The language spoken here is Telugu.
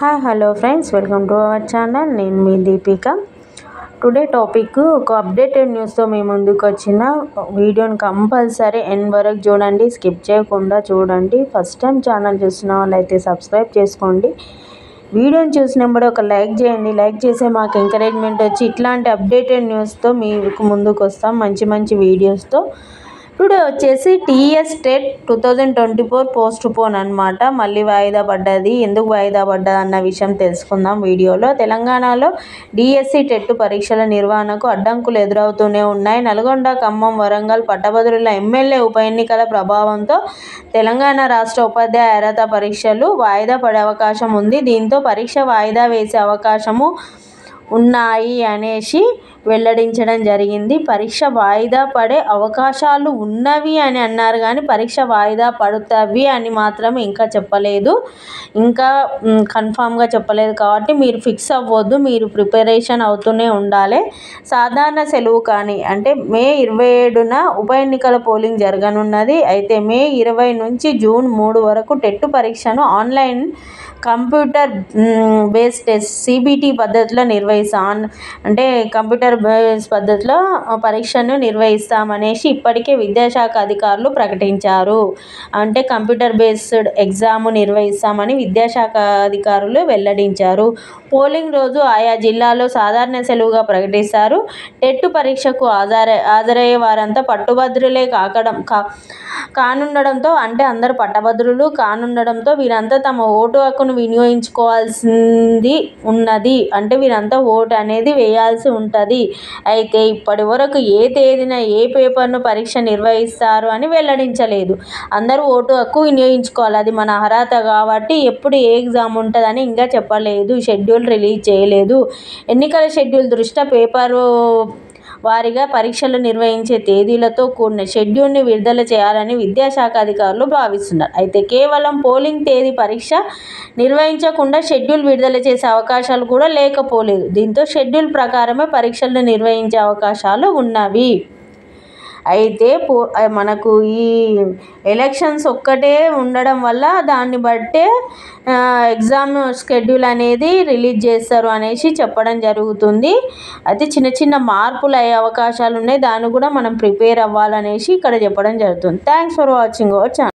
Hi hello friends, welcome to our channel. నేను మీ దీపిక. టుడే టాపిక్ ఒక అప్డేటెడ్ న్యూస్తో మీ ముందుకు వచ్చిన వీడియోని కంపల్సరీ ఎండ్ వరకు చూడండి, స్కిప్ చేయకుండా చూడండి. ఫస్ట్ టైం ఛానల్ చూసిన వాళ్ళైతే సబ్స్క్రైబ్ చేసుకోండి. వీడియోని చూసినప్పుడు ఒక లైక్ చేయండి. లైక్ చేసే మాకు ఎంకరేజ్మెంట్ వచ్చి ఇట్లాంటి అప్డేటెడ్ న్యూస్తో మీకు ముందుకు వస్తాం, మంచి మంచి వీడియోస్తో. టుడే వచ్చేసి టీఎస్ టెట్ 2024 పోస్ట్ పోన్ అనమాట. మళ్ళీ వాయిదా పడ్డది. ఎందుకు వాయిదా పడ్డది అన్న విషయం తెలుసుకుందాం వీడియోలో. తెలంగాణలో డిఎస్సి టెట్ పరీక్షల నిర్వహణకు అడ్డంకులు ఎదురవుతూనే ఉన్నాయి. నల్గొండ, ఖమ్మం, వరంగల్ పట్టభద్రుల ఎమ్మెల్యే ఉప ఎన్నికల ప్రభావంతో తెలంగాణ రాష్ట్ర ఉపాధ్యాయ అర్హత పరీక్షలు వాయిదా పడే అవకాశం ఉంది. దీంతో పరీక్ష వాయిదా వేసే అవకాశము ఉన్నాయి అనేసి వెల్లడించడం జరిగింది. పరీక్ష వాయిదా పడే అవకాశాలు ఉన్నవి అని అన్నారు, కానీ పరీక్ష వాయిదా పడుతుంది అని మాత్రం ఇంకా చెప్పలేదు. ఇంకా కన్ఫామ్గా చెప్పలేదు కాబట్టి మీరు ఫిక్స్ అవ్వద్దు, మీరు ప్రిపరేషన్ అవుతూనే ఉండాలి. సాధారణ సెలవు కానీ అంటే మే 27న ఉప ఎన్నికల పోలింగ్ జరగనున్నది. అయితే మే 20 నుంచి జూన్ 3 వరకు టెట్ పరీక్షను online computer based test CBT పద్ధతిలో అంటే కంప్యూటర్ బేస్ పద్ధతిలో పరీక్షను నిర్వహిస్తామనేసి ఇప్పటికే విద్యాశాఖ అధికారులు ప్రకటించారు. అంటే కంప్యూటర్ బేస్డ్ ఎగ్జామ్ నిర్వహిస్తామని విద్యాశాఖ అధికారులు వెల్లడించారు. పోలింగ్ రోజు ఆయా జిల్లాలో సాధారణ సెలవుగా ప్రకటిస్తారు. టెట్ పరీక్షకు హాజరయ్యే వారంతా పట్టుభద్రులే కానుండడంతో అంటే అందరూ పట్టభద్రులు కానుండడంతో వీరంతా తమ ఓటు హక్కును వినియోగించుకోవాల్సింది ఉన్నది. అంటే వీరంతా ఓటు అనేది వేయాల్సి ఉంటుంది. అయితే ఇప్పటి వరకు ఏ తేదీన ఏ పేపర్ను పరీక్ష నిర్వహిస్తారు అని వెల్లడించలేదు. అందరూ ఓటు హక్కు వినియోగించుకోవాలి, అది మన అర్హత కాబట్టి ఎప్పుడు ఏ ఎగ్జామ్ ఉంటుందని ఇంకా చెప్పలేదు, షెడ్యూల్ రిలీజ్ చేయలేదు. ఎన్నికల షెడ్యూల్ దృష్ట్యా పేపరు వారీగా పరీక్షలు నిర్వహించే తేదీలతో కూడిన షెడ్యూల్ని విడుదల చేయాలని విద్యాశాఖ అధికారులు భావిస్తున్నారు. అయితే కేవలం పోలింగ్ తేదీ పరీక్ష నిర్వహించకుండా షెడ్యూల్ విడుదల చేసే అవకాశాలు కూడా లేకపోలేదు. దీంతో షెడ్యూల్ ప్రకారమే పరీక్షలు నిర్వహించే అవకాశాలు ఉన్నవి. అయితే మనకు ఈ ఎలక్షన్స్ ఒక్కటే ఉండడం వల్ల దాన్ని బట్టే ఎగ్జామ్ షెడ్యూల్ అనేది రిలీజ్ చేస్తారు అనేసి చెప్పడం జరుగుతుంది. అయితే చిన్న చిన్న మార్పులు అయ్యే అవకాశాలు ఉన్నాయి, దాన్ని కూడా మనం ప్రిపేర్ అవ్వాలనేసి ఇక్కడ చెప్పడం జరుగుతుంది. Thanks for watching our channel.